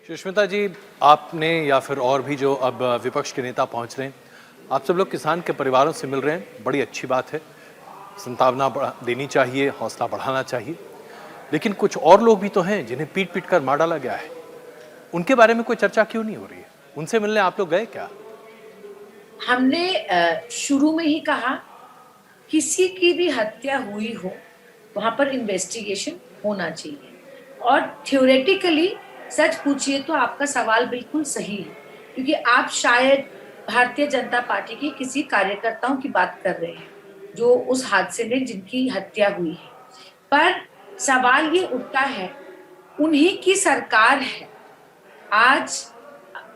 सुष्मिता जी, आपने या फिर और भी जो अब विपक्ष के नेता पहुंच रहे हैं, आप सब लोग किसान के परिवारों से मिल रहे हैं, बड़ी अच्छी बात है। संतावना देनी चाहिए, हौसला बढ़ाना चाहिए। लेकिन कुछ और लोग भी तो हैं जिन्हें पीट पीट कर मार डाला गया है। उनके बारे में कोई चर्चा क्यों नहीं हो रही है? उनसे मिलने आप लोग गए क्या? हमने शुरू में ही कहा, किसी की भी हत्या हुई हो वहां पर इन्वेस्टिगेशन होना चाहिए। और थ्योरेटिकली सच पूछिए तो आपका सवाल बिल्कुल सही है, क्योंकि आप शायद भारतीय जनता पार्टी के किसी कार्यकर्ताओं की बात कर रहे हैं जो उस हादसे में जिनकी हत्या हुई है। पर सवाल ये उठता है, उन्हीं की सरकार है। आज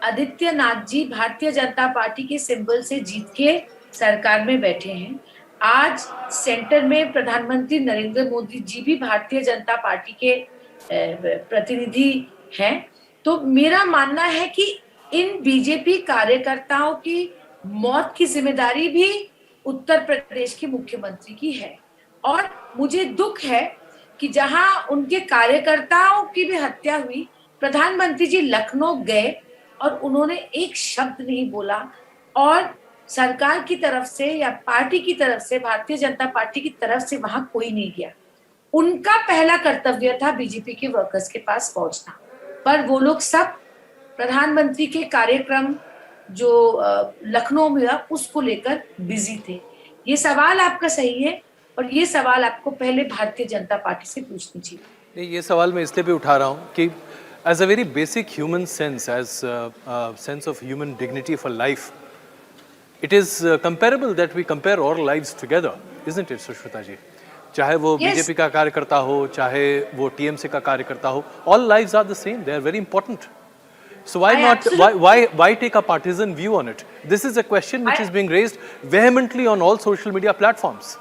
आदित्यनाथ जी भारतीय जनता पार्टी के सिंबल से जीत के सरकार में बैठे हैं। आज सेंटर में प्रधानमंत्री नरेंद्र मोदी जी भी भारतीय जनता पार्टी के प्रतिनिधि हैं। तो मेरा मानना है कि इन बीजेपी कार्यकर्ताओं की मौत की जिम्मेदारी भी उत्तर प्रदेश के मुख्यमंत्री की है। और मुझे दुख है कि जहां उनके कार्यकर्ताओं की भी हत्या हुई, प्रधानमंत्री जी लखनऊ गए और उन्होंने एक शब्द नहीं बोला। और सरकार की तरफ से या पार्टी की तरफ से, भारतीय जनता पार्टी की तरफ से वहां कोई नहीं गया। उनका पहला कर्तव्य था बीजेपी के वर्कर्स के पास पहुंचना, पर वो लोग सब प्रधानमंत्री के कार्यक्रम जो लखनऊ में हुआ उसको लेकर बिजी थे। ये सवाल आपका सही है और ये सवाल आपको पहले भारतीय जनता पार्टी से पूछनी चाहिए। नहीं, ये सवाल मैं इसलिए भी उठा रहा हूँ कि as a very basic human sense, as sense of human dignity for life, it is comparable that we compare all lives together, isn't it, Sushmita ji? चाहे वो Yes, बीजेपी का कार्यकर्ता हो, चाहे वो टीएमसी का कार्यकर्ता हो, all lives are the same. They are very important. So why I not? absolutely, Why take a partisan view on it? This is a question which is I being raised vehemently on all social media platforms.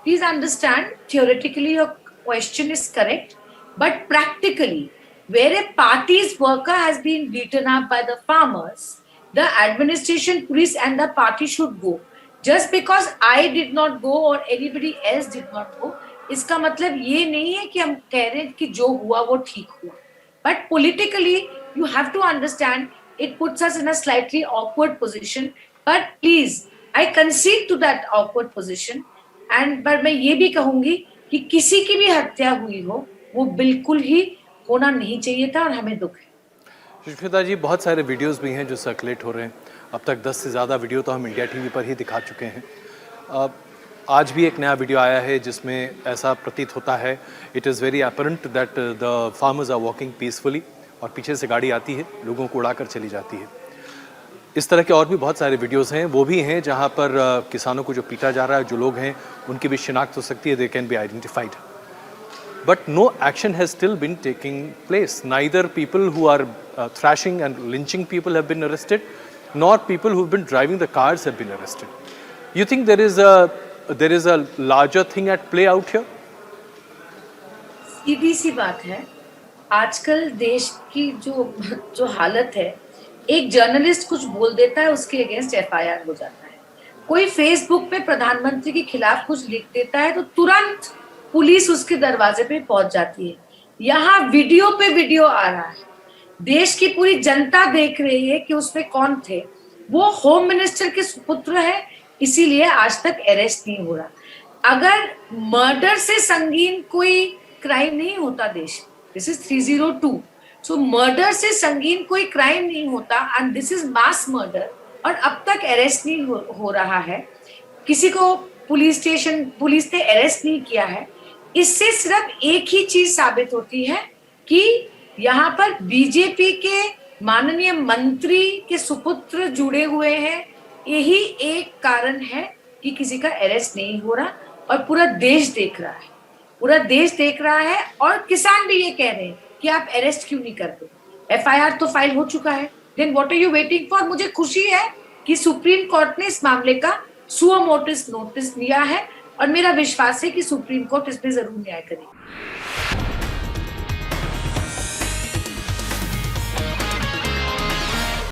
please understand, theoretically your question is correct, but practically, where a party's worker has been beaten up by the farmers, the administration, police and the party should go. Just because I did not go or anybody else did not go, इसका मतलब ये नहीं है कि हम कह रहे हैं कि जो हुआ वो ठीक हुआ. But politically, you have to understand, it puts us in a slightly awkward position. But please, I concede to that awkward position. And पर मैं ये भी कहूंगी कि किसी की भी हत्या हुई हो वो बिल्कुल ही होना नहीं चाहिए था और हमें दुख है। सुष्मिता जी, बहुत सारे वीडियोस भी हैं जो सर्कुलेट हो रहे हैं। अब तक 10 से ज़्यादा वीडियो तो हम इंडिया टीवी पर ही दिखा चुके हैं। आज भी एक नया वीडियो आया है जिसमें ऐसा प्रतीत होता है, it is very apparent that the farmers are walking peacefully, और पीछे से गाड़ी आती है, लोगों को उड़ाकर चली जाती है। इस तरह के और भी बहुत सारे वीडियोस हैं, वो भी हैं जहां पर किसानों को जो पीटा जा रहा है, जो लोग हैं उनकी भी शिनाख्त हो सकती है, they can be identified. But no action has still been taking place. Neither people who are thrashing and lynching people have been arrested, nor people who've been driving the cars have been arrested. You think there is a larger thing at play out here? सीधी सी बात है, आजकल देश की जो जो हालत है, एक जर्नलिस्ट कुछ बोल देता है उसके अगेंस्ट एफआईआर हो जाता है। कोई फेसबुक पे प्रधानमंत्री के खिलाफ कुछ लिख देता है तो तुरंत पुलिस उसके दरवाजे पे पहुंच जाती है। यहाँ वीडियो पे वीडियो आ रहा है, देश की पूरी जनता देख रही है कि उसमें कौन थे। वो होम मिनिस्टर के सुपुत्र है, इसीलिए आज तक अरेस्ट नहीं हो रहा। अगर मर्डर से संगीन कोई क्राइम नहीं होता देश, दिस इज 302, सो मर्डर से संगीन कोई क्राइम नहीं होता and this is mass murder, और अब तक अरेस्ट नहीं हो रहा है, किसी को पुलिस ने अरेस्ट नहीं किया है। इससे सिर्फ एक ही चीज साबित होती है कि यहाँ पर बीजेपी के माननीय मंत्री के सुपुत्र जुड़े हुए हैं। यही एक कारण है कि किसी का अरेस्ट नहीं हो रहा, और पूरा देश देख रहा है, पूरा देश देख रहा है। और किसान भी ये कह रहे हैं कि आप अरेस्ट क्यों नहीं करते, एफआईआर तो फाइल हो चुका है, then what are you waiting for. मुझे खुशी है कि सुप्रीम कोर्ट ने इस मामले का सुओ मोटोस नोटिस लिया है, और मेरा विश्वास है कि सुप्रीम कोर्ट इसमें जरूर न्याय करेगी।